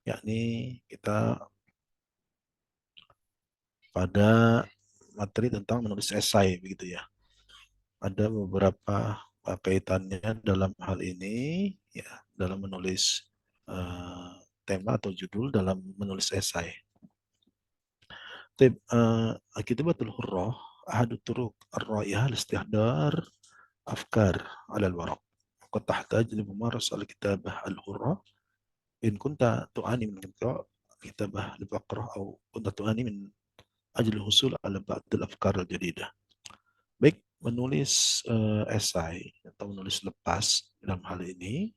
yakni kita pada materi tentang menulis esai begitu ya. Ada beberapa kaitannya dalam hal ini ya, dalam menulis eh, tema atau judul dalam menulis esai. Kitabatul hurrah ahadu turuq ar-ra'iyah al-istihdar afkar ala al-waraq. Qad tahtaj li mumaras al-kitabah al-hurrah in kunta tu'ani min kitabah al-baqarah atau kunta tu'ani min ajli husul ala ba'd al-afkar al-jadidah. Baik, menulis esai atau menulis lepas dalam hal ini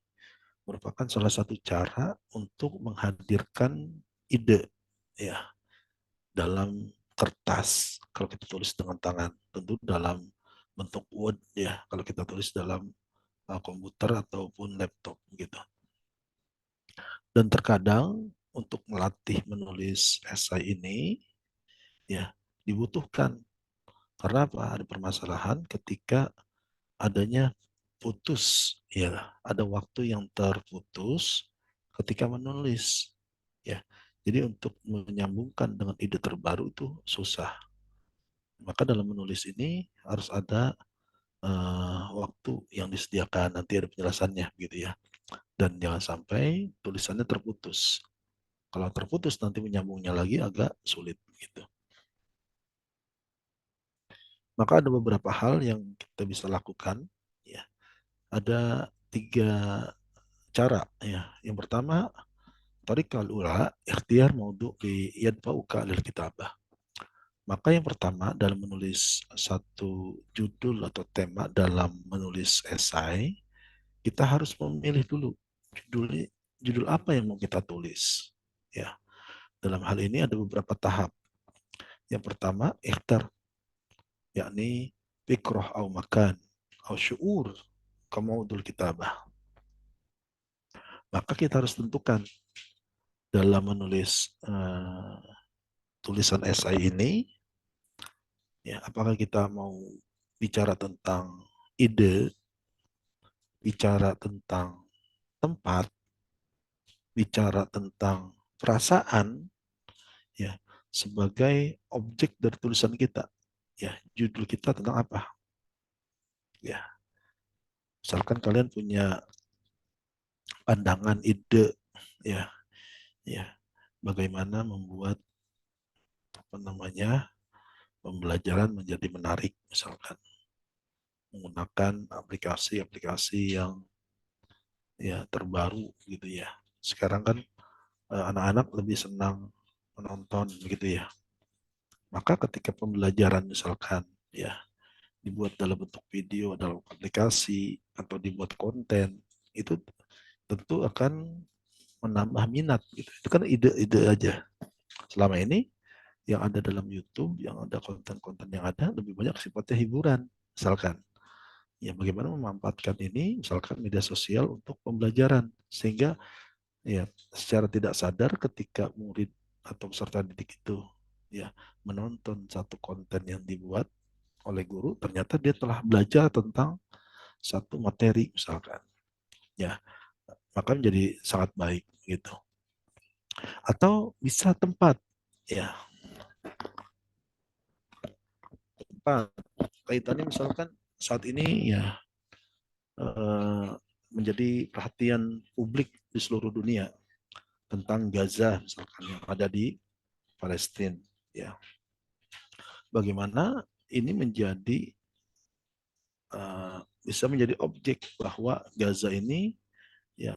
merupakan salah satu cara untuk menghadirkan ide ya dalam kertas kalau kita tulis dengan tangan, tentu dalam bentuk Word ya kalau kita tulis dalam komputer ataupun laptop gitu. Dan terkadang untuk melatih menulis esai ini ya dibutuhkan karena apa? Ada permasalahan ketika adanya putus ya, ada waktu yang terputus ketika menulis ya. Jadi untuk menyambungkan dengan ide terbaru itu susah. Maka dalam menulis ini harus ada waktu yang disediakan, nanti ada penjelasannya gitu ya. Dan jangan sampai tulisannya terputus. Kalau terputus nanti menyambungnya lagi agak sulit gitu. Maka ada beberapa hal yang kita bisa lakukan ya. Ada 3 cara ya. Yang pertama, tariqal ula ikhtiar maudu li yadfa'uka lil kitabah. Maka yang pertama dalam menulis satu judul atau tema dalam menulis esai, kita harus memilih dulu judul judul apa yang mau kita tulis. Ya, dalam hal ini ada beberapa tahap. Yang pertama, ikhtar, yakni fikroh au makan au syuur kamaudul kitabah. Maka kita harus tentukan dalam menulis tulisan esai ini, ya, apakah kita mau bicara tentang ide, bicara tentang tempat, bicara tentang perasaan, ya, sebagai objek dari tulisan kita. Ya, judul kita tentang apa? Ya, misalkan kalian punya pandangan ide, ya, ya, bagaimana membuat apa namanya pembelajaran menjadi menarik, misalkan menggunakan aplikasi-aplikasi yang ya terbaru gitu ya. Sekarang kan anak-anak lebih senang menonton begitu ya. Maka ketika pembelajaran misalkan ya dibuat dalam bentuk video dalam aplikasi atau dibuat konten itu tentu akan menambah minat gitu. Itu kan ide-ide aja. Selama ini yang ada dalam YouTube, yang ada konten-konten yang ada lebih banyak sifatnya hiburan misalkan. Ya bagaimana memanfaatkan ini misalkan media sosial untuk pembelajaran sehingga ya secara tidak sadar ketika murid atau peserta didik itu ya menonton satu konten yang dibuat oleh guru, ternyata dia telah belajar tentang satu materi misalkan ya, maka menjadi sangat baik gitu. Atau bisa tempat ya, tempat kaitannya misalkan saat ini ya eh, menjadi perhatian publik di seluruh dunia tentang Gaza misalkan yang ada di Palestina ya. Bagaimana ini menjadi bisa menjadi objek bahwa Gaza ini ya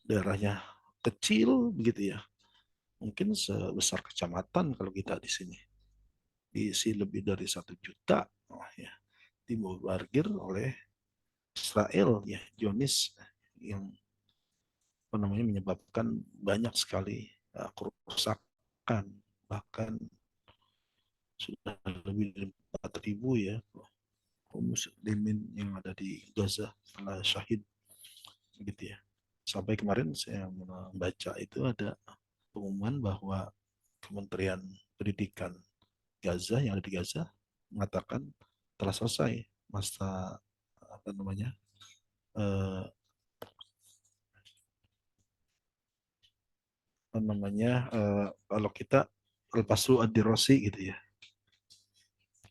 daerahnya kecil begitu ya, mungkin sebesar kecamatan kalau kita di sini diisi lebih dari 1 juta oh, ya dibombardir oleh Israel ya Zionis yang apa namanya menyebabkan banyak sekali kerusakan, bahkan sudah lebih dari 4.000 ya kaum muslimin yang ada di Gaza telah syahid gitu ya. Sampai kemarin saya membaca itu ada pengumuman bahwa Kementerian Pendidikan Gaza yang ada di Gaza mengatakan telah selesai masa apa namanya eh, apa namanya, kalau kita lepas dulu adirosi gitu ya,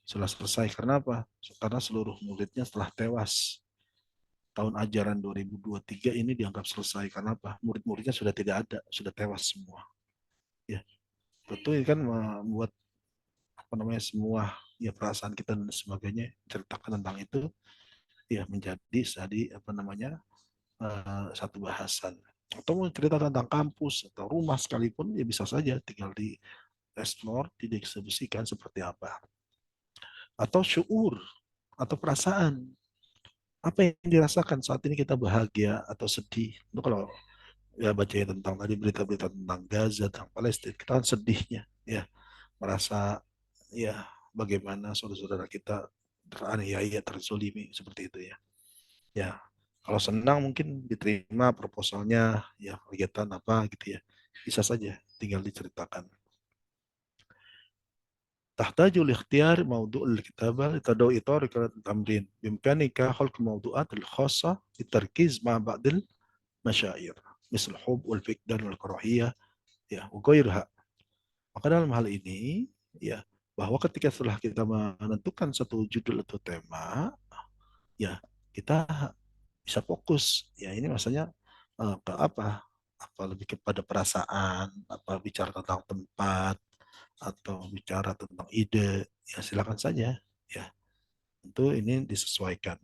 sudah selesai. Karena apa? Karena seluruh muridnya setelah tewas tahun ajaran 2023 ini dianggap selesai. Karena apa? Murid-muridnya sudah tidak ada, sudah tewas semua. Ya, betul, ini kan membuat apa namanya, semua ya perasaan kita dan sebagainya ceritakan tentang itu ya menjadi tadi apa namanya, satu bahasan. Atau mau cerita tentang kampus atau rumah sekalipun ya bisa saja tinggal di explore, didiskusikan seperti apa. Atau syuur atau perasaan, apa yang dirasakan saat ini, kita bahagia atau sedih. Itu kalau ya baca tentang tadi berita-berita tentang Gaza, tentang Palestina, kita kan sedihnya ya, merasa ya bagaimana saudara-saudara kita teraniaya, terzolimi seperti itu ya. Ya, kalau senang mungkin diterima proposalnya ya, kegiatan apa gitu ya, bisa saja tinggal diceritakan. تحتاج لاختيار موضوع الكتابة لتضوء طريقة التمرين. بإمكانك خلق موضوعات الخاصة بالتركيز مع بعض المشاعر مثل الحب والفقدان والكراهية ya وغيرها. Maka dalam hal ini ya, bahwa ketika setelah kita menentukan satu judul atau tema ya, kita bisa fokus ya, ini maksudnya ke apa lebih kepada perasaan, apa bicara tentang tempat atau bicara tentang ide, ya silakan saja ya. Tentu ini disesuaikan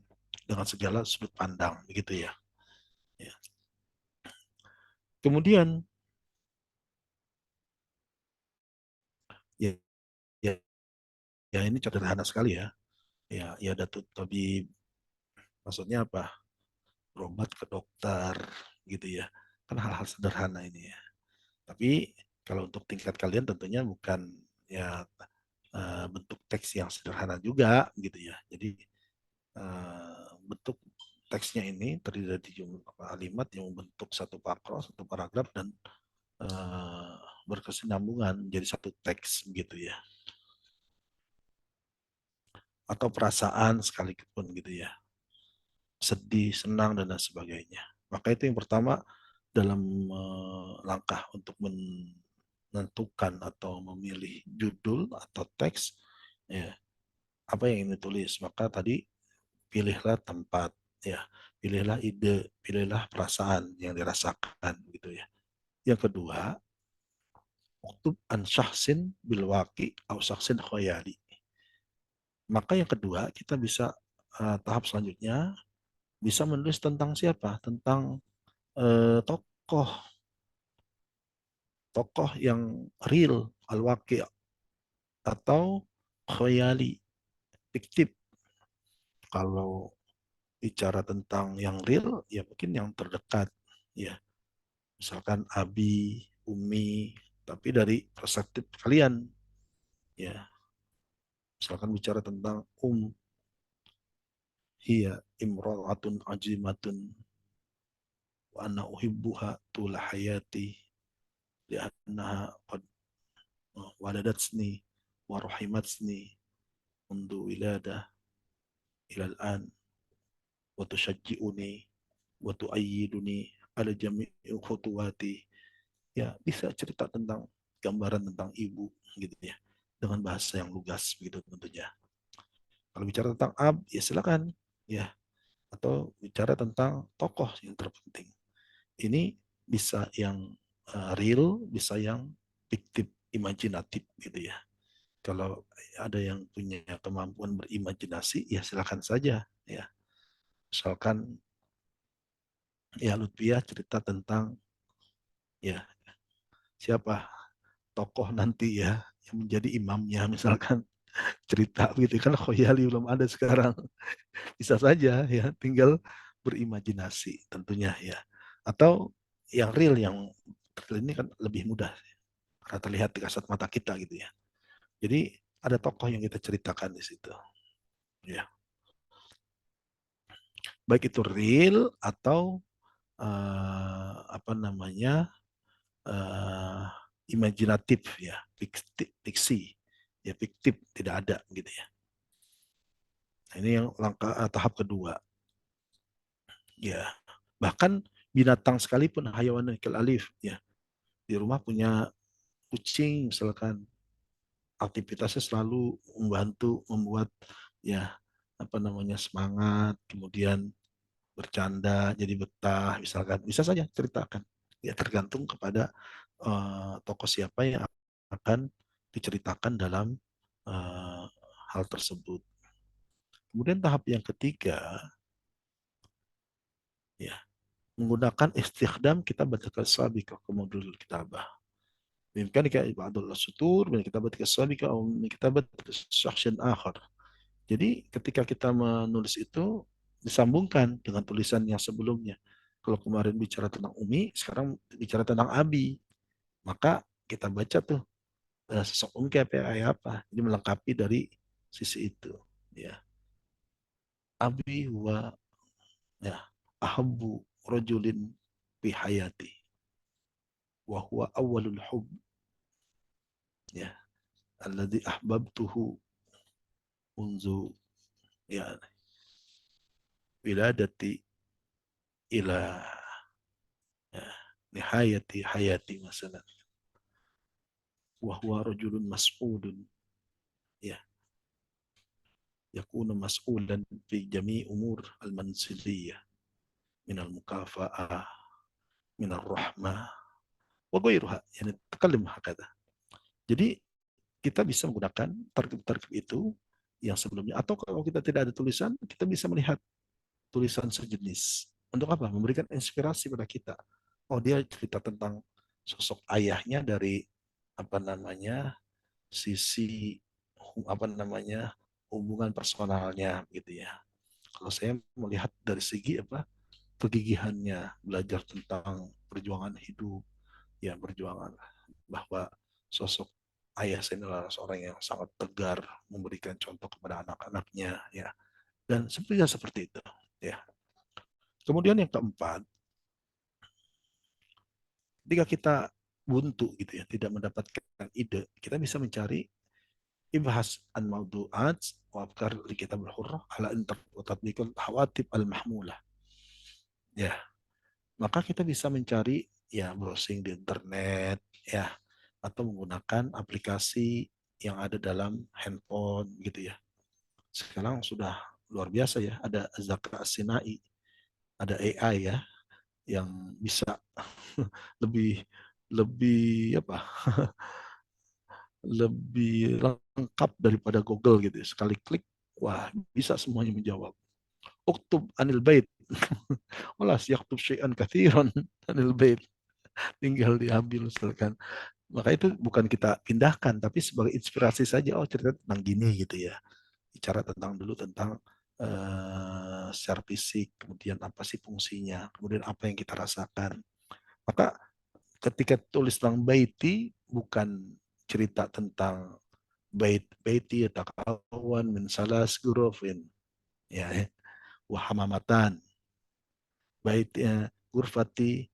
dengan segala sudut pandang begitu ya. Ya. Kemudian ya, ya, ya ini sederhana sekali ya. Ya, ya Datuk Tabib, maksudnya apa? Berobat ke dokter gitu ya. Kan hal-hal sederhana ini ya. Tapi kalau untuk tingkat kalian tentunya bukan ya bentuk teks yang sederhana juga gitu ya. Jadi bentuk teksnya ini terdiri dari jumlah kalimat yang membentuk satu paragraf, satu paragraf dan uh, berkesinambungan menjadi satu teks gitu ya. Atau perasaan sekalipun gitu ya. Sedih, senang dan lain sebagainya. Maka itu yang pertama dalam langkah untuk menentukan atau memilih judul atau teks ya, apa yang ingin ditulis. Maka tadi pilihlah tempat ya, pilihlah ide, pilihlah perasaan yang dirasakan gitu ya. Yang kedua, uktub an syahsin bil waqi au syahsin khayali. Maka yang kedua kita bisa tahap selanjutnya bisa menulis tentang siapa? Tentang tokoh tokoh yang real, al-waqi atau khayali, fiktif. Kalau bicara tentang yang real ya mungkin yang terdekat ya, misalkan Abi, Umi, tapi dari perspektif kalian ya. Misalkan bicara tentang hiya imra'atun ajimatun wa ana uhibbuha tula hayati li'annaha qad waladatsni wa rahimatsni mundu wiladah ila al-an wa tushajji'uni wa tu'ayyiduni ala jami'i khutuwati. Ya, bisa cerita tentang gambaran tentang ibu gitu ya, dengan bahasa yang lugas begitu tentunya. Kalau bicara tentang ab ya silakan ya, atau bicara tentang tokoh yang terpenting. Ini bisa yang real, bisa yang fiktif, imajinatif gitu ya. Kalau ada yang punya kemampuan berimajinasi ya silakan saja ya. Misalkan ya Lutfiah cerita tentang ya siapa tokoh nanti ya yang menjadi imamnya, misalkan cerita gitu kan, khoyali belum ada sekarang. Bisa saja ya, tinggal berimajinasi tentunya ya. Atau yang real, yang real ini kan lebih mudah karena terlihat di kasat mata kita gitu ya. Jadi ada tokoh yang kita ceritakan di situ ya. Baik itu real atau apa namanya, uh, imajinatif ya, fiksi ya, fiktif, tidak ada gitu ya. Nah, ini yang langkah tahap kedua ya. Bahkan binatang sekalipun, hayawan alif ya, di rumah punya kucing misalkan, aktivitasnya selalu membantu membuat ya apa namanya semangat, kemudian bercanda jadi betah misalkan, bisa saja ceritakan. Ya tergantung kepada tokoh siapa yang akan diceritakan dalam uh, hal tersebut. Kemudian tahap yang ketiga, ya menggunakan istikhdam kita baca sabiqah ke modul kitabah. بإمكانك بعض السطور من كتابة السابقة أو من كتابة شخص آخر. Jadi ketika kita menulis itu disambungkan dengan tulisan yang sebelumnya. Kalau kemarin bicara tentang Umi, sekarang bicara tentang Abi. Maka kita baca tuh sosok Umi kayak apa. Jadi melengkapi dari sisi itu. Ya. Abi wa ya ahabbu rajulin fi hayati wa huwa awwalul hub ya alladhi ahbabtuhu munzu ya wiladati ila ya, nihayati hayati masalah wa huwa rajulun mas'ulun ya yakunu mas'ulan fi jami' umur al-manziliyah min al-mukafa'ah min al-rahmah wa ghairuha yani takallim hakada. Jadi kita bisa menggunakan tarkib-tarkib itu yang sebelumnya, atau kalau kita tidak ada tulisan kita bisa melihat tulisan sejenis. Untuk apa? Memberikan inspirasi pada kita. Oh, dia cerita tentang sosok ayahnya dari apa namanya sisi apa namanya hubungan personalnya gitu ya. Kalau saya melihat dari segi apa kegigihannya, belajar tentang perjuangan hidup, ya perjuangan bahwa sosok ayah saya adalah seorang yang sangat tegar, memberikan contoh kepada anak-anaknya, ya. Dan seperti itu, ya. Kemudian yang keempat, ketika kita buntu gitu ya, tidak mendapatkan ide, kita bisa mencari ibhas an mawdu'at wa afkar li kitab al-hurrah ala tatbiqul hawatib al-mahmulah. Ya, maka kita bisa mencari ya browsing di internet ya atau menggunakan aplikasi yang ada dalam handphone gitu ya. Sekarang sudah luar biasa ya, ada Zaka Sinai, ada AI ya yang bisa lebih lebih apa lebih lengkap daripada Google gitu ya. Sekali klik wah bisa semuanya menjawab. Uktub anil bait. Wala yaktub syai'an katsiran anil bait. Tinggal diambil misalkan. Maka itu bukan kita pindahkan tapi sebagai inspirasi saja, oh cerita tentang gini gitu ya. Bicara tentang dulu tentang secara fisik, kemudian apa sih fungsinya, kemudian apa yang kita rasakan. Maka ketika tulis tentang baiti bukan cerita tentang baiti yatakawan min salas gurufin ya wahamamatan bait gurfati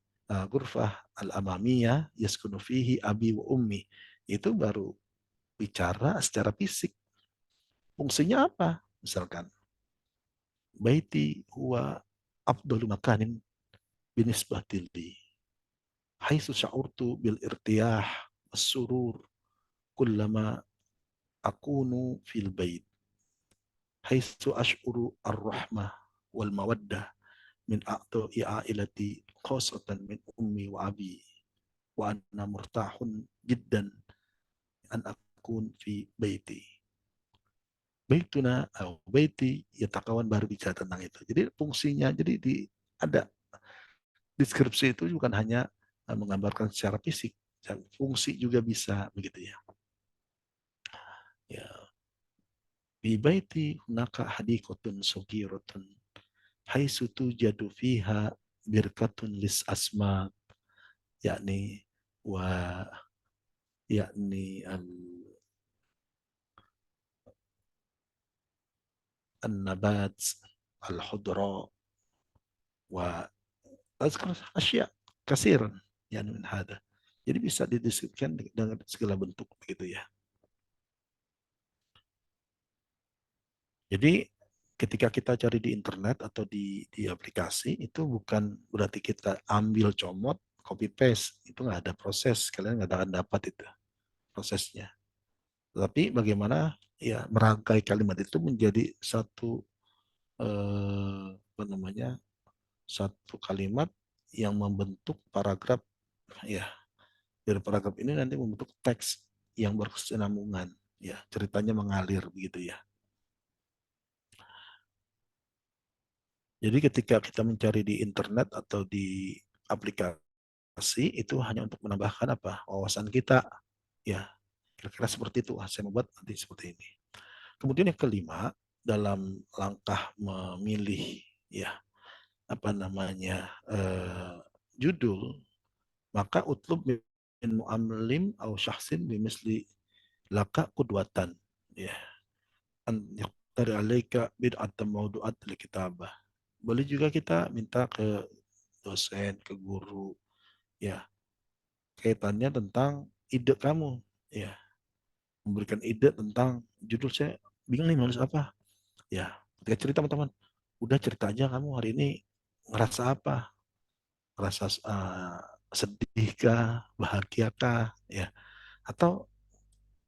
gurfah al-amamiyah yaskunu fihi abi wa ummi, itu baru bicara secara fisik fungsinya apa, misalkan baiti huwa afdalu makanin binisbati li haitsu sya'urtu bil irtiyah as-surur kullama akunu fil bait haitsu ash'uru ar-rahmah wal mawaddah min a'dha'i ailati khasatan min ummi wa abi wa anna murtahun jiddan an akun fi baiti baituna atau baiti yatakawan, baru bicara tentang itu. Jadi fungsinya jadi ada deskripsi itu bukan hanya menggambarkan secara fisik, fungsi juga bisa begitu ya. Ya, fi baiti hunaka hadiqatun sagiratun haitsu tujadu fiha birkatun lis asma yakni wa yakni an-nabat al-khudra wa azkar asya kasiran yani min hada. Jadi bisa dideskripsikan dengan segala bentuk begitu ya. Jadi ketika kita cari di internet atau di aplikasi itu bukan berarti kita ambil comot copy paste, itu nggak ada proses, kalian nggak akan dapat itu prosesnya. Tapi bagaimana ya merangkai kalimat itu menjadi satu apa namanya, satu kalimat yang membentuk paragraf, ya dari paragraf ini nanti membentuk teks yang berkesinambungan, ya ceritanya mengalir begitu ya. Jadi ketika kita mencari di internet atau di aplikasi itu hanya untuk menambahkan apa, wawasan kita, ya kira-kira seperti itu. Saya membuat nanti seperti ini. Kemudian yang kelima, dalam langkah memilih ya apa namanya judul, maka utlub min mu'amlim au syahsin bimisli laka kudwatan, ya an yaqtari alaika bid'atan mawdu'at li kitabah. Boleh juga kita minta ke dosen, ke guru, ya kaitannya tentang ide kamu, ya memberikan ide tentang judul. Saya bingung nih nulis apa, ya ketika cerita teman-teman, udah cerita aja kamu hari ini ngerasa apa, ngerasa sedih kah, bahagia kah, ya atau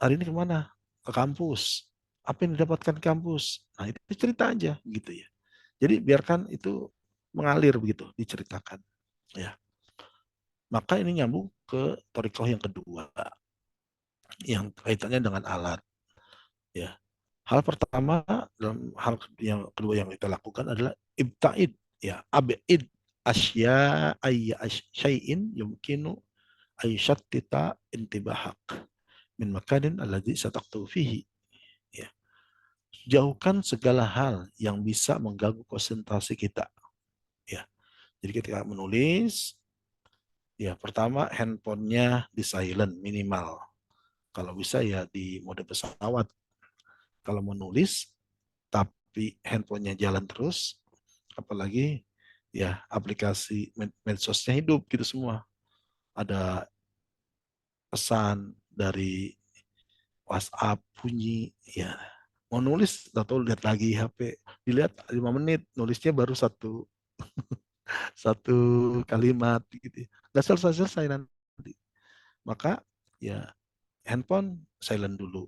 hari ini kemana, ke kampus, apa yang didapatkan di kampus, nah itu cerita aja gitu ya. Jadi biarkan itu mengalir begitu diceritakan, ya. Maka ini nyambung ke torikoh yang kedua yang kaitannya dengan alat, ya. Hal pertama dalam hal yang kedua yang kita lakukan adalah ibtaid, ya abid asya ayya syai'in yumkinu aysyattita intibahak min makanin alladhi sataqtu fihi, ya. Jauhkan segala hal yang bisa mengganggu konsentrasi kita, ya. Jadi ketika menulis, ya pertama handphonenya di silent minimal. Kalau bisa ya di mode pesawat. Kalau menulis tapi handphonenya jalan terus, apalagi ya aplikasi medsosnya hidup gitu semua. Ada pesan dari WhatsApp bunyi, ya mau nulis atau lihat lagi HP, dilihat 5 menit nulisnya baru satu kalimat gitu, nggak selesai selesai nanti. Maka ya handphone silent dulu,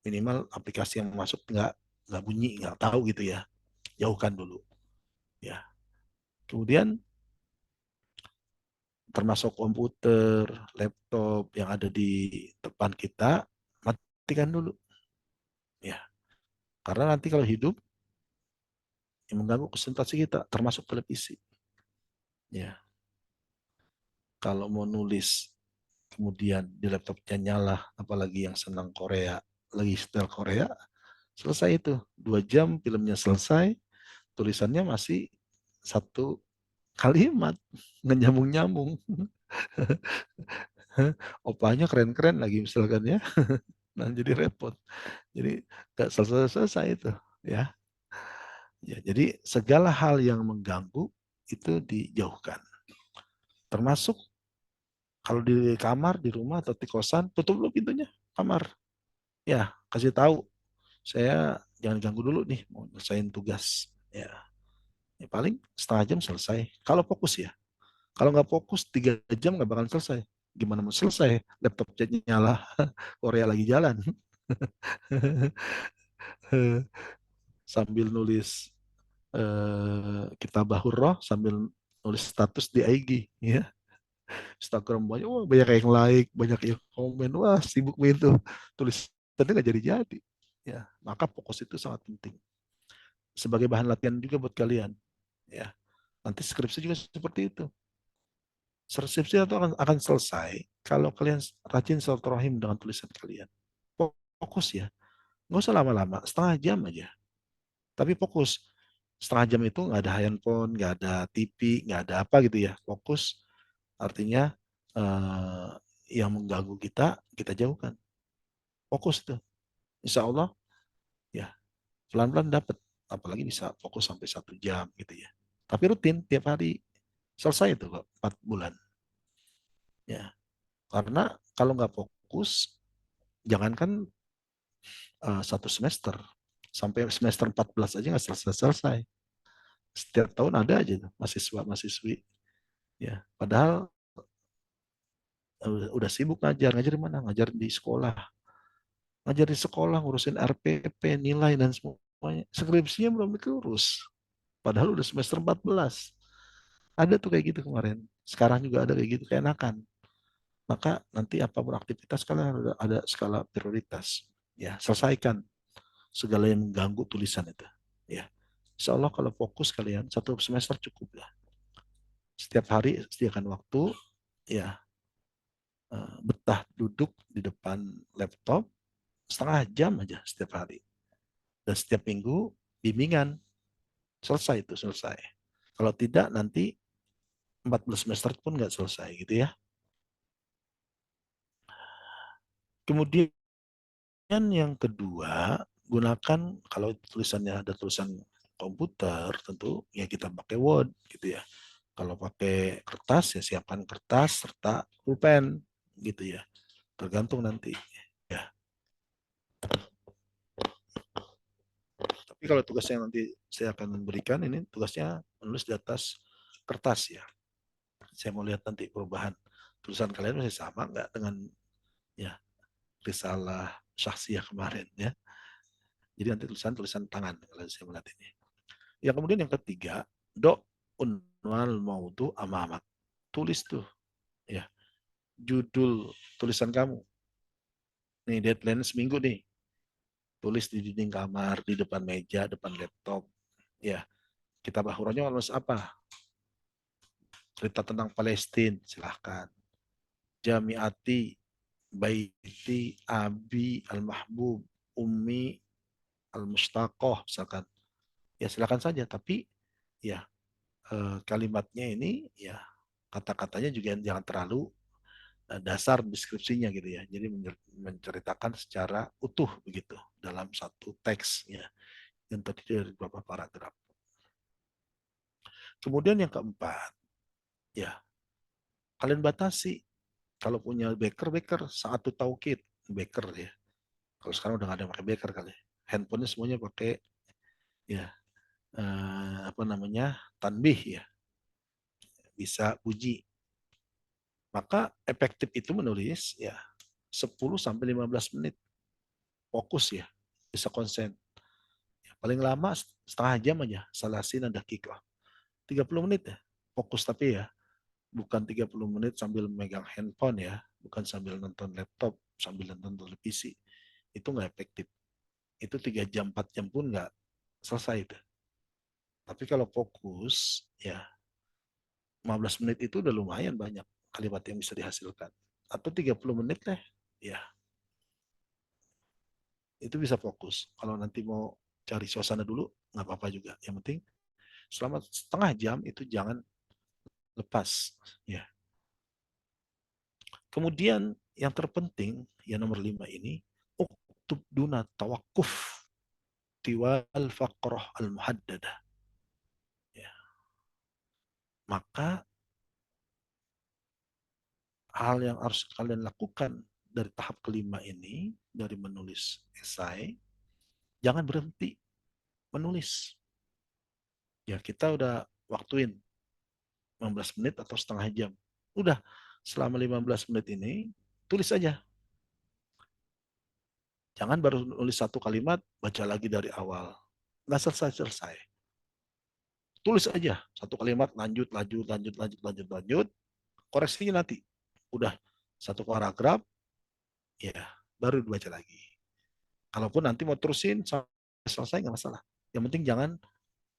minimal aplikasi yang masuk nggak bunyi, nggak tahu gitu ya, jauhkan dulu, ya. Kemudian termasuk komputer, laptop yang ada di depan kita, matikan dulu, ya. Karena nanti kalau hidup yang mengganggu konsentrasi kita, termasuk televisi, ya. Kalau mau nulis kemudian di laptopnya nyala, apalagi yang senang Korea, lagi setel Korea, selesai itu 2 jam filmnya selesai, tulisannya masih satu kalimat, nggak nyambung-nyambung. Opanya keren-keren lagi misalkan ya, nah jadi repot. Jadi nggak selesai-selesai itu, ya. Ya, jadi segala hal yang mengganggu itu dijauhkan. Termasuk kalau di kamar, di rumah atau di kosan, tutup dulu pintunya kamar. Ya, kasih tahu saya jangan ganggu dulu nih, mau selesaiin tugas. Ya, paling setengah jam selesai. Kalau fokus ya. Kalau nggak fokus 3 jam nggak bakal selesai. Gimana mau selesai? Laptop nyala, Korea lagi jalan. Sambil nulis kitabah hurrah, sambil nulis status di IG, ya. Instagram banyak, wah, banyak yang like, banyak yang komen, wah sibuk begitu. Tulisannya nggak jadi-jadi. Ya, maka fokus itu sangat penting. Sebagai bahan latihan juga buat kalian. Ya, nanti skripsi juga seperti itu. Skripsi itu akan selesai kalau kalian rajin silaturahim dengan tulisan kalian. Fokus ya, nggak usah lama-lama, setengah jam aja. Tapi fokus. Setengah jam itu nggak ada handphone, nggak ada TV, nggak ada apa gitu ya. Fokus artinya eh, yang mengganggu kita, kita jauhkan. Fokus itu. Insya Allah ya pelan-pelan dapat. Apalagi bisa fokus sampai 1 jam gitu ya. Tapi rutin tiap hari selesai itu kok 4 bulan. Ya, karena kalau nggak fokus, jangankan 1 semester, sampai semester 14 aja nggak selesai-selesai. Setiap tahun ada aja tuh mahasiswa-mahasiswi. Ya, padahal udah sibuk ngajar di mana? Ngajar di sekolah. Ngajar di sekolah, ngurusin RPP, nilai dan semuanya. Skripsinya belum diurus. Padahal udah semester 14. Ada tuh kayak gitu kemarin. Sekarang juga ada kayak gitu, keenakan. Maka nanti apapun aktivitas kalian ada skala prioritas. Ya, selesaikan segala yang mengganggu tulisan itu. Ya, Insya Allah kalau fokus kalian satu semester cukup lah. Setiap hari sediakan waktu, ya betah duduk di depan laptop setengah jam aja setiap hari. Dan setiap minggu bimbingan selesai itu selesai. Kalau tidak nanti 14 semester pun nggak selesai gitu ya. Kemudian yang kedua, gunakan kalau tulisannya ada tulisan komputer tentu ya kita pakai Word gitu ya. Kalau pakai kertas ya siapkan kertas serta pulpen gitu ya. Tergantung nanti ya. Tapi kalau tugasnya nanti saya akan memberikan ini tugasnya menulis di atas kertas ya. Saya mau lihat nanti perubahan tulisan kalian masih sama nggak dengan ya risalah syahsiah kemarin ya. Jadi nanti tulisan tangan kalau saya melihat ini. Yang kemudian yang ketiga, do unwal maudu amamak. Tulis tuh ya judul tulisan kamu. Nih deadline seminggu nih. Tulis di dinding kamar, di depan meja, depan laptop. Ya, kita bahuranya harus apa? Cerita tentang Palestina, silahkan. Jamiati, Baiti, Abi, Al-Mahbub, Ummi, Al-Mustaqoh, misalkan. Ya silakan saja, tapi ya kalimatnya ini ya kata-katanya juga jangan terlalu dasar deskripsinya gitu ya. Jadi menceritakan secara utuh begitu dalam satu teks ya yang terdiri dari beberapa paragraf. Kemudian yang keempat, ya kalian batasi kalau punya backer satu taukid backer ya. Kalau sekarang udah nggak ada yang pakai backer kali. Handphonenya semuanya pakai ya apa namanya tanbih ya, bisa uji. Maka efektif itu menulis ya 10 sampai 15 menit fokus ya, bisa konsen. Ya, paling lama setengah jam aja, salasin ada kikoh. 30 menit ya, fokus tapi ya, bukan 30 menit sambil megang handphone ya, bukan sambil nonton laptop, sambil nonton televisi. Itu nggak efektif. Itu 3 jam, 4 jam pun nggak selesai itu. Tapi kalau fokus, ya 15 menit itu udah lumayan banyak kalimat yang bisa dihasilkan. Atau 30 menit deh, ya itu bisa fokus. Kalau nanti mau cari suasana dulu, nggak apa-apa juga. Yang penting selama setengah jam itu jangan lepas. Ya. Kemudian yang terpenting, yang nomor 5 ini, uktub duna tawakuf tiwal faqrah al-muhaddadah. Ya. Maka hal yang harus kalian lakukan dari tahap kelima ini, dari menulis esai, jangan berhenti menulis. Ya kita udah waktuin 15 menit atau setengah jam. Udah selama 15 menit ini tulis aja. Jangan baru nulis satu kalimat, baca lagi dari awal. Nggak selesai-selesai. Tulis aja satu kalimat, lanjut, lanjut, lanjut, lanjut, lanjut, lanjut. Koreksinya nanti. Udah satu paragraf, ya baru dibaca lagi. Kalaupun nanti mau terusin sampai selesai nggak masalah. Yang penting jangan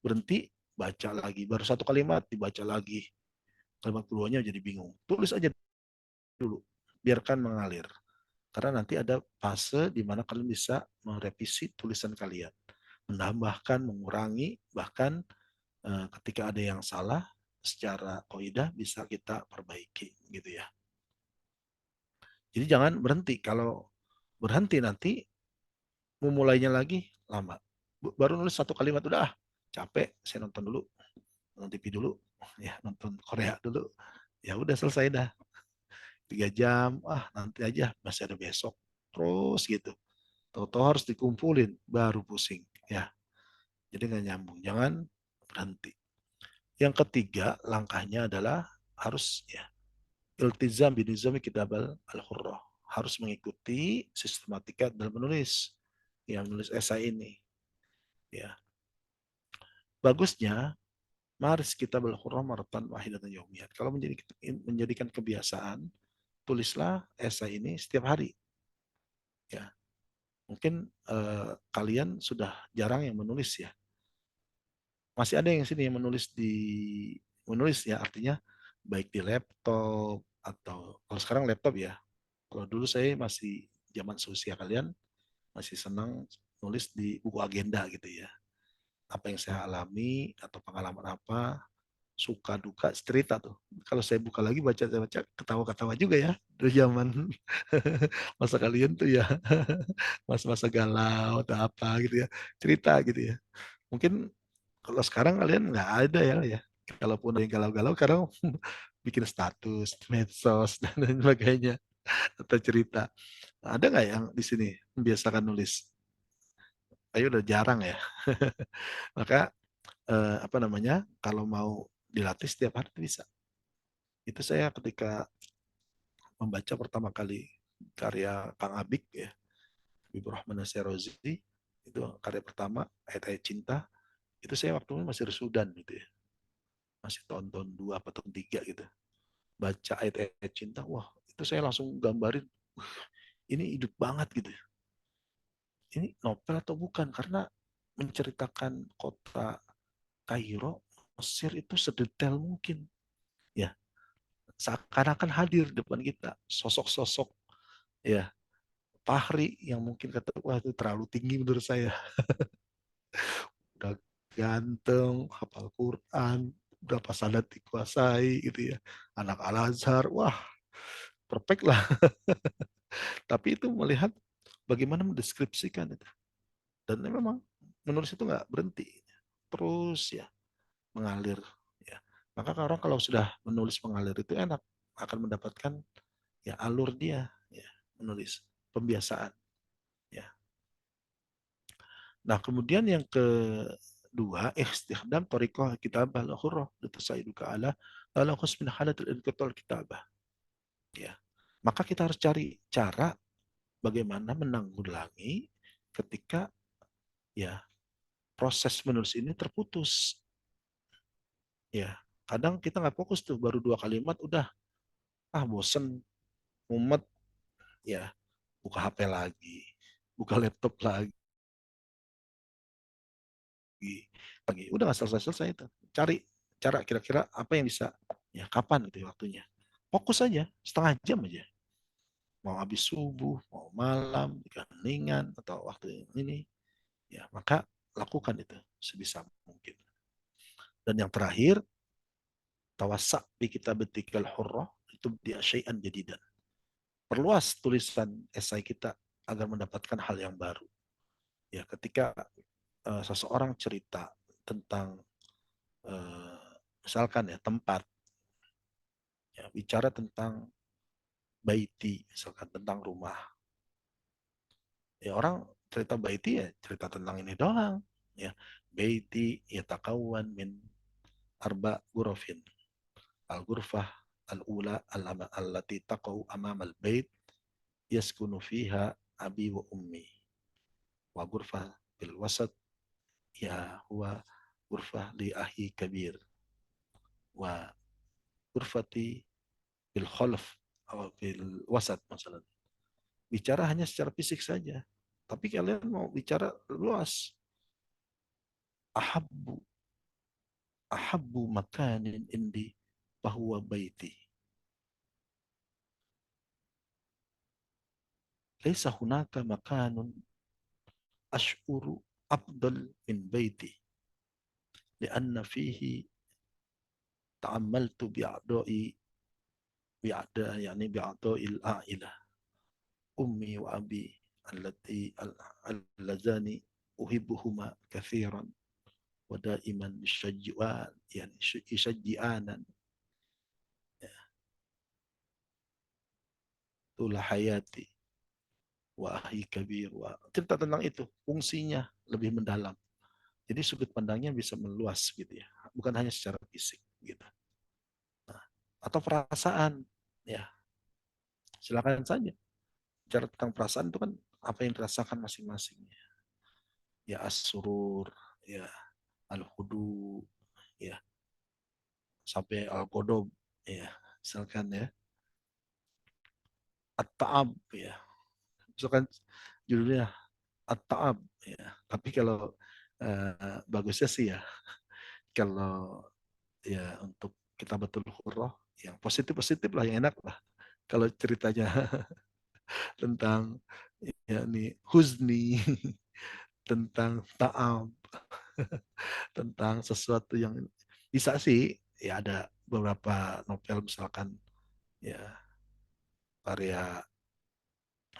berhenti, baca lagi. Baru satu kalimat dibaca lagi. Kalimat keduanya jadi bingung. Tulis aja dulu. Biarkan mengalir. Karena nanti ada fase di mana kalian bisa merevisi tulisan kalian. Menambahkan, mengurangi, bahkan ketika ada yang salah, secara kaidah bisa kita perbaiki gitu ya. Jadi jangan berhenti. Kalau berhenti nanti memulainya lagi lama. Baru nulis satu kalimat udah capek, saya nonton dulu, nonton TV dulu, ya nonton Korea dulu. Ya udah selesai dah. 3 jam, nanti aja masih ada besok. Terus gitu. Tahu-tahu harus dikumpulin, baru pusing. Ya, jadi nggak nyambung. Jangan berhenti. Yang ketiga, langkahnya adalah harus ya iltizam binizami kitabal al-hurrah, harus mengikuti sistematika dalam menulis, ya menulis esai ini. Ya, bagusnya maris kita al-hurrah maratan wahidatan yaumiyat. Kalau menjadikan kebiasaan, tulislah esai ini setiap hari. Ya, mungkin kalian sudah jarang yang menulis ya. Masih ada yang sini yang menulis ya, artinya baik di laptop atau kalau sekarang laptop ya. Kalau dulu saya masih zaman seusia kalian, masih senang nulis di buku agenda gitu ya. Apa yang saya alami atau pengalaman apa, suka duka cerita tuh. Kalau saya buka lagi baca ketawa-ketawa juga ya dari zaman masa kalian tuh ya, masa-masa galau atau apa gitu ya, cerita gitu ya. Mungkin kalau sekarang kalian nggak ada ya. Kalaupun ada yang galau-galau, kadang bikin status, medsos dan lain sebagainya atau cerita. Ada nggak yang di sini membiasakan nulis? Ayo udah jarang ya. Maka apa namanya? Kalau mau dilatih setiap hari bisa. Itu saya ketika membaca pertama kali karya Kang Abik ya, Habibur Rahman Nasir-Rozi, itu karya pertama ayat-ayat cinta, itu saya waktu itu masih Sudan gitu ya, masih tahun-tahun 2 atau tahun 3 gitu. Baca ayat-ayat cinta, wah itu saya langsung gambarin, ini hidup banget gitu ya. Ini novel atau bukan, karena menceritakan kota Kairo, Mesir itu sedetail mungkin. Ya, seakan-akan hadir depan kita sosok-sosok ya, Fahri yang mungkin kata wah itu terlalu tinggi menurut saya, udah ganteng, hafal Quran, berapa sanad dikuasai gitu ya, anak Al Azhar, wah perfect lah. Tapi itu melihat bagaimana mendeskripsikan itu, dan memang menulis itu nggak berhenti, terus ya mengalir ya. Maka orang kalau sudah menulis mengalir itu enak, akan mendapatkan ya alur dia ya, menulis pembiasaan ya. Nah, kemudian yang kedua, istikhdam tariqah kitabah al-hurrah litasaiduka ala khusmin halatul inqital kitabah. Ya. Maka kita harus cari cara bagaimana menanggulangi ketika ya proses menulis ini terputus. Ya. Kadang kita nggak fokus tuh, baru 2 kalimat udah bosen, mumet, ya buka HP lagi, buka laptop lagi udah nggak selesai-selesai itu, cari cara kira-kira apa yang bisa ya, kapan itu waktunya, fokus aja setengah jam aja, mau habis subuh mau malam keheningan atau waktu ini ya, maka lakukan itu sebisa mungkin. Dan yang terakhir, tawassak bi kitabatikal hurrah, itu dia syai'an jadidan, perluas tulisan esai kita agar mendapatkan hal yang baru ya. Ketika seseorang cerita tentang misalkan ya tempat, ya, bicara tentang baiti, misalkan tentang rumah. Ya orang cerita baiti ya cerita tentang ini doang. Ya, baiti yatakawan min arba gurafin. Al-gurfah al-ula allati taqau amam al-bait yaskunu fiha abi wa ummi. Wa gurfah bil wasat ya huwa gurfah li ahi kabir. Wa gurfati bil khalf atau bil wasat misalnya. Bicara hanya secara fisik saja. Tapi kalian mau bicara luas. Ahabbu ahabbu makanin indi bahwa baiti. Laisa hunaka makanun ash'uru afdal min baiti. Lianna fihi ta'ammaltu bi'ada yani bi'adai al-a'ila. Ummi wa abi allati allazani uhibbuhuma kathiran wa daiman yashajji'an yani yashajji'anan tula hayati wa ahi kabir, wa cerita tentang itu, fungsinya lebih mendalam, jadi sudut pandangnya bisa meluas gitu ya, bukan hanya secara fisik gitu. Nah, atau perasaan, Ya, silakan saja. Bicara tentang perasaan itu kan apa yang dirasakan masing-masing. Ya as-surur, ya al-hudu, ya sampai al-godob, ya misalkan ya at-ta'ab, ya misalkan judulnya at-ta'ab, ya. Tapi kalau bagusnya sih ya kalau ya untuk kita betul hurrah yang positif positif lah, yang enak lah. Kalau ceritanya tentang ya nih huzni, tentang ta'ab, tentang sesuatu yang bisa sih ya, ada beberapa novel misalkan ya karya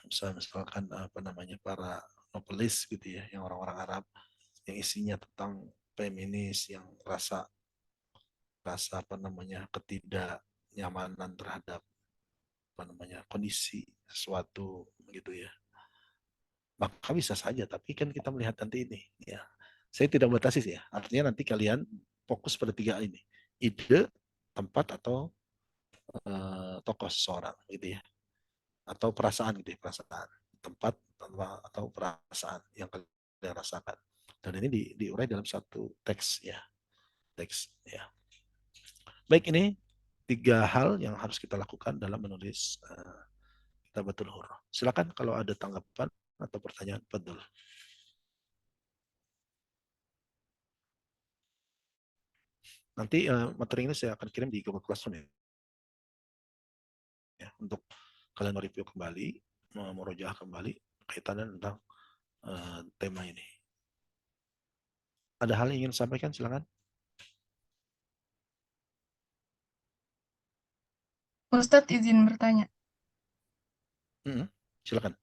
misalkan apa namanya para novelis gitu ya, yang orang-orang Arab yang isinya tentang feminis, yang rasa rasa apa namanya ketidaknyamanan terhadap apa namanya kondisi sesuatu gitu ya, maka bisa saja. Tapi kan kita melihat nanti ini ya, saya tidak membatasi sih ya, artinya nanti kalian fokus pada tiga ini: ide, tempat, atau tokoh seseorang gitu ya, atau perasaan gitu ya, perasaan, tempat atau perasaan yang kalian rasakan. Dan ini diurai dalam satu teks ya, teks ya. Baik, ini tiga hal yang harus kita lakukan dalam menulis kitabatul hurrah. Silakan kalau ada tanggapan atau pertanyaan, betul. Nanti materi ini saya akan kirim di Google Classroom ya, untuk kalian mereview kembali, merojaah kembali kaitannya tentang tema ini. Ada hal yang ingin disampaikan, silakan. Ustadz izin bertanya. Silakan.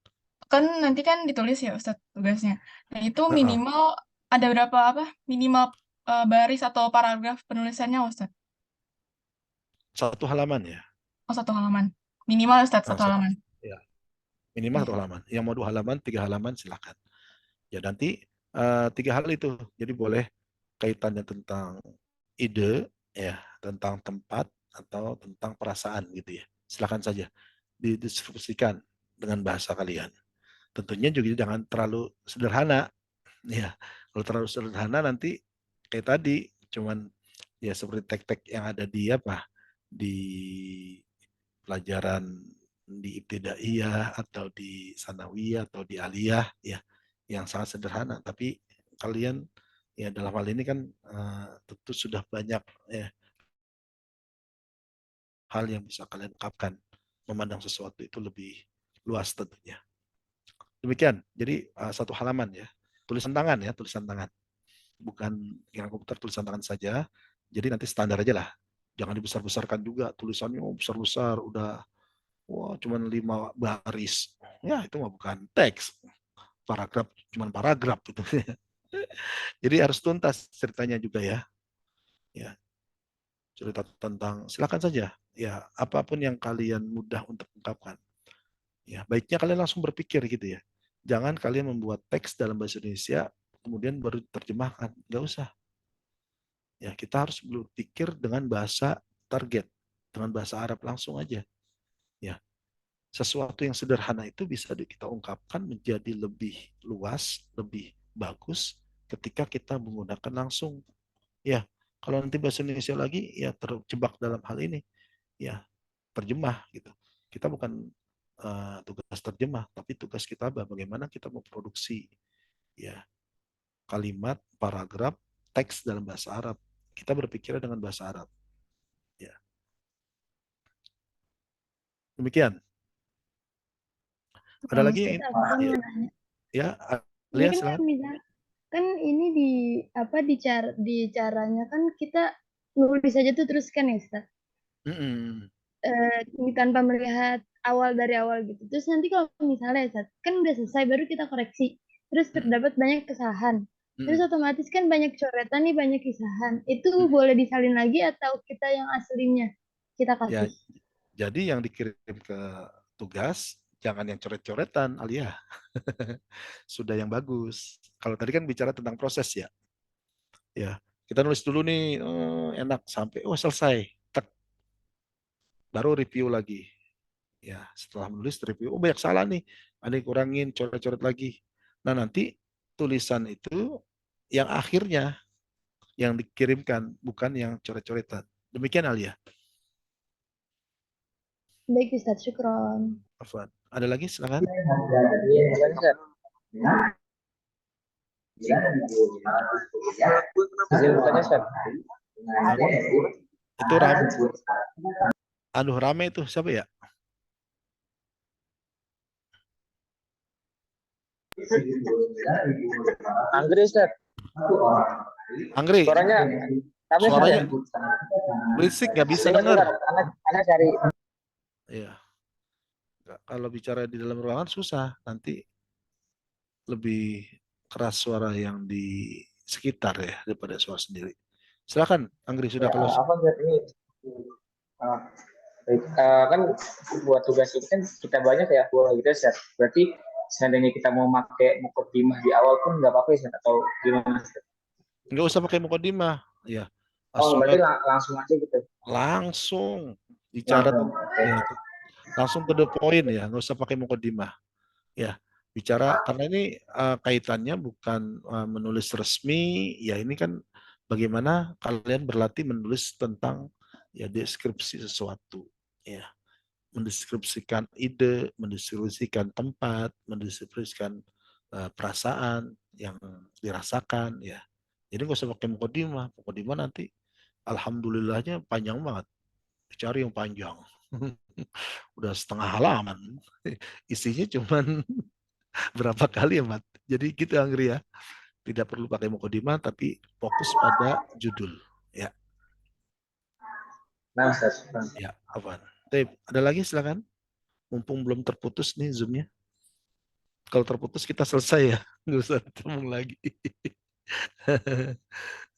Kan nanti kan ditulis ya Ustadz tugasnya. Nah itu Uh-uh. minimal ada berapa apa? Minimal baris atau paragraf penulisannya Ustadz? Satu halaman ya. Oh satu halaman. Minimal Ustadz Nah, satu halaman. ya. Minimal Iya. satu halaman. Yang mau 2 halaman, 3 halaman, silakan. Ya nanti tiga hal itu. Jadi boleh kaitannya tentang ide, ya, tentang tempat atau tentang perasaan gitu ya. Silakan saja didistribusikan dengan bahasa kalian. Tentunya juga jangan terlalu sederhana, ya. Kalau terlalu sederhana nanti kayak tadi, cuman ya seperti tek-tek yang ada di apa, di pelajaran di ibtidaiyah atau di sanawiyah atau di aliyah ya, yang sangat sederhana. Tapi kalian ya dalam hal ini kan tentu sudah banyak ya hal yang bisa kalian ungkapkan, memandang sesuatu itu lebih luas tentunya. Demikian. Jadi satu halaman ya, tulisan tangan ya, tulisan tangan, bukan yang komputer, tulisan tangan saja. Jadi nanti standar aja lah, jangan dibesar-besarkan juga tulisannya, besar-besar udah wah cuman 5 baris, ya itu mah bukan teks, paragraf cuman paragraf gitu. Jadi harus tuntas ceritanya juga ya. Ya, cerita tentang silakan saja. Ya, apapun yang kalian mudah untuk ungkapkan. Ya, baiknya kalian langsung berpikir gitu ya. Jangan kalian membuat teks dalam bahasa Indonesia kemudian baru terjemahkan. Nggak usah. Ya, kita harus berpikir dengan bahasa target, dengan bahasa Arab langsung aja. Ya, sesuatu yang sederhana itu bisa kita ungkapkan menjadi lebih luas, lebih bagus ketika kita menggunakan langsung. Ya, kalau nanti bahasa Indonesia lagi ya terjebak dalam hal ini, ya terjemah gitu. Kita bukan tugas terjemah, tapi tugas kita bagaimana kita memproduksi ya kalimat, paragraf, teks dalam bahasa Arab. Kita berpikir dengan bahasa Arab. Ya, demikian. Ada lagi yang Ustadz, ingin? aku kan Ya, mau nanya. ya Ini Alia kan silakan. misal kan ini di apa di caranya kan kita nulis aja tuh terus kan ya Ustadz. Mm-mm. Ini tanpa melihat awal dari awal gitu. Terus nanti kalau misalnya Ustadz, kan udah selesai baru kita koreksi. Terus Mm-mm. terdapat banyak kesalahan. Terus Mm-mm. otomatis kan banyak coretan nih, banyak kesalahan. Itu Mm-mm. boleh disalin lagi atau kita yang aslinya kita Ya, kasih. jadi yang dikirim ke tugas jangan yang coret-coretan, Alia. Sudah yang bagus. Kalau tadi kan bicara tentang proses ya. Ya, kita nulis dulu nih, enak sampai oh selesai. Tek. baru review lagi. Ya, setelah menulis review, oh banyak salah nih, ada yang kurangin, coret-coret lagi. Nah, nanti tulisan itu yang akhirnya yang dikirimkan, bukan yang coret-coretan. Demikian Alia. Baik Ustadz, syukron. Afwan. Ada lagi silakan. Anu, itu rame itu siapa ya? Anggri Ustaz. Anggrek, Suaranya kami suaranya berisik nggak bisa dengar. Anak cari. Iya. Kalau bicara di dalam ruangan susah, nanti lebih keras suara yang di sekitar ya daripada suara sendiri. Silakan, Anggri sudah Ya, close. apa Ustaz ini? Baik, kan buat tugas ini kan kita banyak ya, buat gitu Ustaz. Berarti seandainya kita mau pakai mukadimah di awal pun nggak apa-apa Ustaz, atau gimana Ustaz? Nggak usah pakai mukadimah. Ya. Oh, berarti As-sholat langsung aja gitu. langsung bicara Oke. ya, langsung to the point ya, nggak usah pakai mukadimah. Ya, bicara karena ini kaitannya bukan menulis resmi, ya ini kan bagaimana kalian berlatih menulis tentang ya deskripsi sesuatu, ya mendeskripsikan ide, mendeskripsikan tempat, mendeskripsikan perasaan yang dirasakan, ya. Jadi nggak usah pakai mukodimah, mukodimah nanti alhamdulillahnya panjang banget, cari yang panjang, udah setengah halaman, isinya cuman berapa kali ya, Mat? Jadi gitu Anggri ya. Tidak perlu pakai mukodimah tapi fokus pada judul. Ya, Nah, Ustaz. ya, apa? Ada lagi silakan. Mumpung belum terputus nih Zoom-nya. Kalau terputus kita selesai ya. Nggak usah ketemu lagi.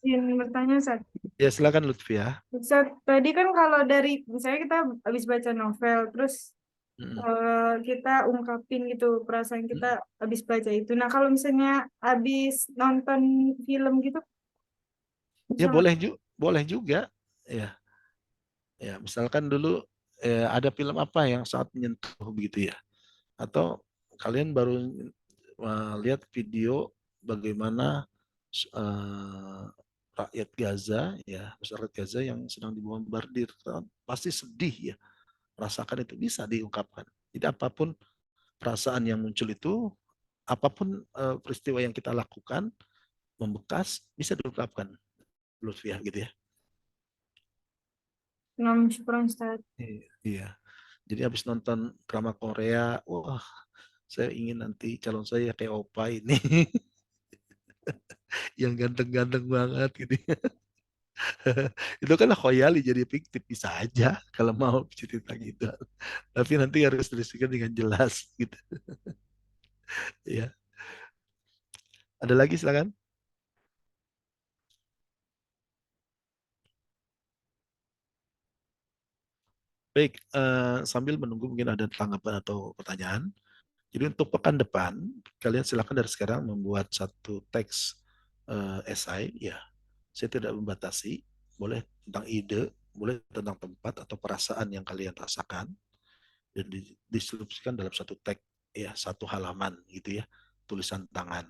Ingin bertanya, Ustaz. Ya silakan Lutfi ya. Ustaz, tadi kan kalau dari, misalnya kita habis baca novel, terus Mm, kita ungkapin gitu perasaan mm. kita habis baca itu. Nah, kalau misalnya habis nonton film gitu, Ya bisa nggak? boleh juga. Ya, ya misalkan dulu ada film apa yang sangat menyentuh begitu ya. Atau kalian baru lihat video bagaimana rakyat Gaza ya masyarakat Gaza yang sedang dibombardir pasti sedih ya rasakan itu bisa diungkapkan jadi apapun perasaan yang muncul itu apapun peristiwa yang kita lakukan membekas bisa diungkapkan Lutfiah gitu ya. Syukuran, Ustaz. Iya jadi habis nonton drama Korea wah saya ingin nanti calon saya kayak Opa ini yang ganteng-ganteng banget gitu. Itu kan khoyali jadi fiktif bisa aja kalau mau cerita gitu. Tapi nanti harus tuliskan dengan jelas gitu. Ya. Ada lagi silakan. Baik, sambil menunggu mungkin ada tanggapan atau pertanyaan. Jadi untuk pekan depan, kalian silakan dari sekarang membuat satu teks esai. Ya, saya tidak membatasi. Boleh tentang ide, boleh tentang tempat atau perasaan yang kalian rasakan dan didistribusikan dalam satu teks ya satu halaman gitu ya tulisan tangan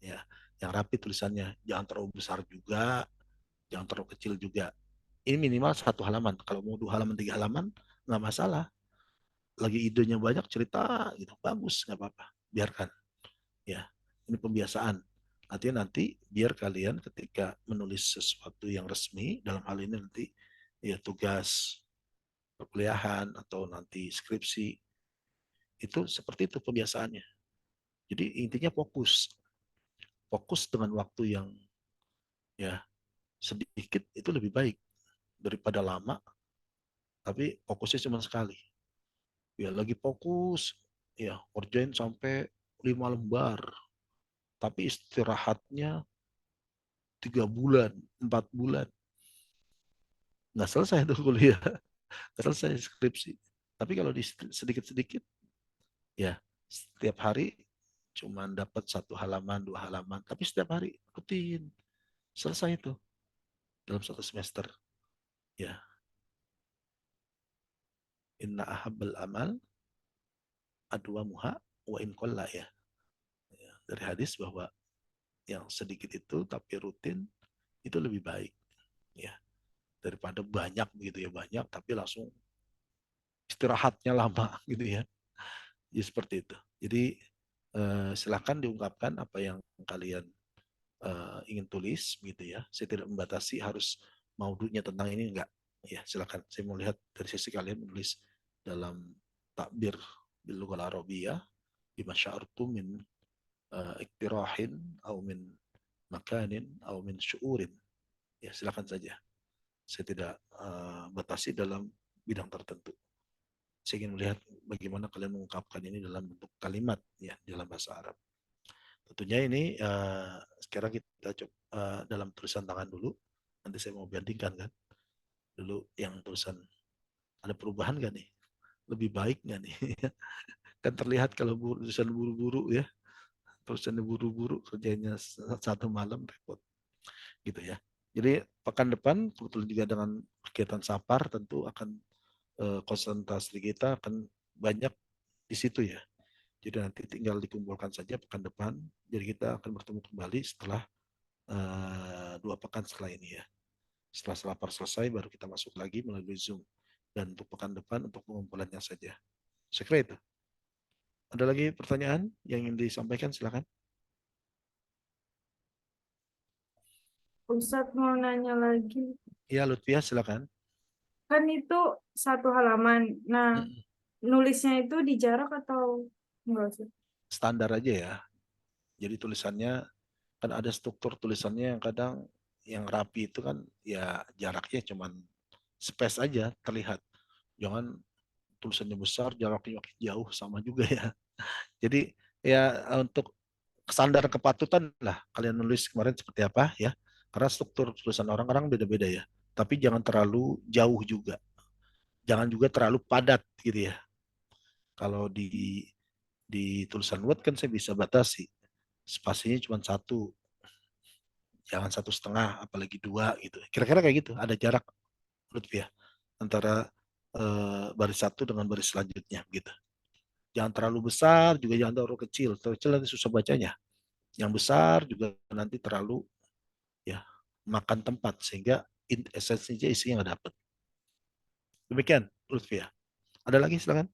ya yang rapi tulisannya jangan terlalu besar juga jangan terlalu kecil juga ini minimal satu halaman kalau mau 2 halaman 3 halaman nggak masalah lagi idenya banyak cerita gitu bagus nggak apa-apa biarkan ya ini pembiasaan artinya nanti biar kalian ketika menulis sesuatu yang resmi dalam hal ini nanti ya tugas perkuliahan atau nanti skripsi itu seperti itu pembiasaannya. Jadi intinya fokus. Fokus dengan waktu yang ya sedikit itu lebih baik daripada lama tapi fokusnya cuma sekali. Ya lagi fokus ya kerjain sampai 5 lembar tapi istirahatnya 3 bulan, 4 bulan nggak selesai tuh kuliah, nggak selesai skripsi. Tapi kalau di sedikit-sedikit ya setiap hari cuma dapat 1 halaman 2 halaman tapi setiap hari rutin selesai itu dalam 1 semester ya Inna ahabbal amal adwamuha wa in qalla ya. Dari hadis bahwa yang sedikit itu tapi rutin itu lebih baik ya daripada banyak begitu ya, banyak tapi langsung istirahatnya lama gitu ya. Jadi seperti itu. Jadi silakan diungkapkan apa yang kalian ingin tulis gitu ya. Saya tidak membatasi harus maudunya tentang ini, enggak. Ya, silakan. Saya mau lihat dari sisi kalian menulis dalam takbir bil lughal arabiyyah bima sya'artum min iktirahin atau min makanin atau min syu'urin. Ya, silakan saja. Saya tidak batasi dalam bidang tertentu. Saya ingin melihat bagaimana kalian mengungkapkan ini dalam bentuk kalimat ya dalam bahasa Arab. Tentunya ini sekarang kita coba dalam tulisan tangan dulu. Nanti saya mau bandingkan kan. Dulu yang tulisan ada perubahan gak nih? Lebih baik gak nih? Kan terlihat kalau tulisan buru-buru ya. Tulisannya buru-buru, kerjanya satu malam repot. Gitu ya. Jadi pekan depan kebetulan juga dengan kegiatan SAPAR tentu akan konsentrasi kita akan banyak di situ ya. Jadi nanti tinggal dikumpulkan saja pekan depan. Jadi kita akan bertemu kembali setelah 2 pekan setelah ini ya. Setelah SAPAR selesai baru kita masuk lagi melalui Zoom. Dan untuk pekan depan untuk pengumpulannya saja. Saya kira itu. Ada lagi pertanyaan yang ingin disampaikan? Silakan. Ustadz mau nanya lagi. Ya, Lutfiah silakan. Kan itu 1 halaman. Nah, nulisnya itu dijarak atau enggak sih? Standar aja ya. Jadi tulisannya kan ada struktur tulisannya yang kadang yang rapi itu kan ya jaraknya cuman space aja terlihat. Jangan tulisannya besar, jaraknya makin jauh sama juga ya. Jadi ya untuk standar kepatutan lah kalian nulis kemarin seperti apa ya. Karena struktur tulisan orang-orang beda-beda ya. Tapi jangan terlalu jauh juga. Jangan juga terlalu padat gitu ya. Kalau di tulisan Word kan saya bisa batasi. Spasinya cuma 1, jangan 1,5, apalagi 2 gitu. Kira-kira kayak gitu. Ada jarak Lutfiah antara baris 1 dengan baris selanjutnya gitu. Jangan terlalu besar, juga jangan terlalu kecil. Terlalu kecil nanti susah bacanya. Yang besar juga nanti terlalu ya makan tempat sehingga esensinya isinya nggak dapat. Demikian Lutfiah. Ada lagi silakan.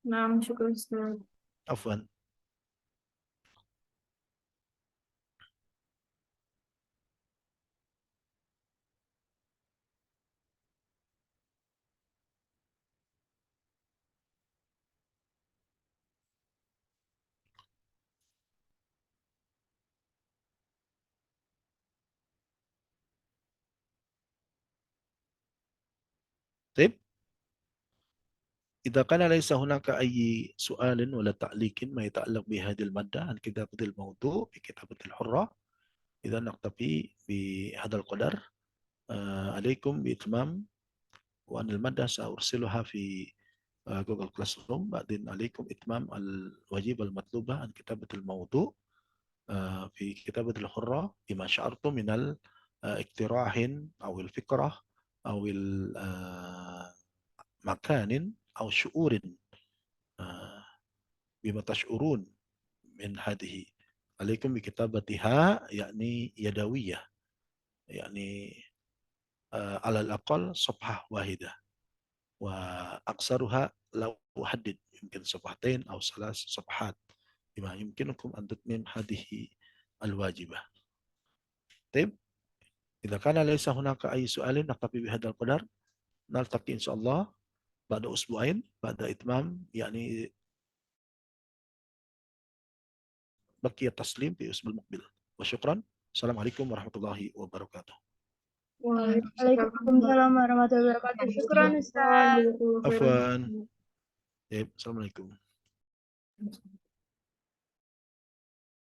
Nah, syukur Ustadz. Afwan. Tip. إذا كان ليس هناك أي سؤال ولا تعليق ما يتعلق بهذه المادة عن كتابة الموضوع في كتابة الحرة، إذا نكتفي بهذا القدر. عليكم بإتمام، وأن المادة سأرسلها في جوجل كلاس روم. بعدين عليكم إتمام الواجب المطلوبة عن كتابة الموضوع في كتابة الحرة بما شعرتم من الاقتراح أو الفكرة أو مكان أو شعور بما تشعرون من هذه. عليكم بكتابتها يعني يدوية، يعني على الأقل صفحة واحدة، وأقصرها لو أحدد يمكن 2 أو 3 صفحات بما يمكنكم أن تتمم هذه الواجبة. طيب، إذا كان ليس هناك أي سؤال نكتفي بهذا القدر. نلتقي إن شاء الله بعد أسبوعين بعد إتمام يعني بقي التسليم في الأسبوع المقبل. وشكرا. السلام عليكم ورحمة الله وبركاته. Waalaikumsalam warahmatullahi wabarakatuh. Syukran Ustaz. Afwan. Assalamualaikum.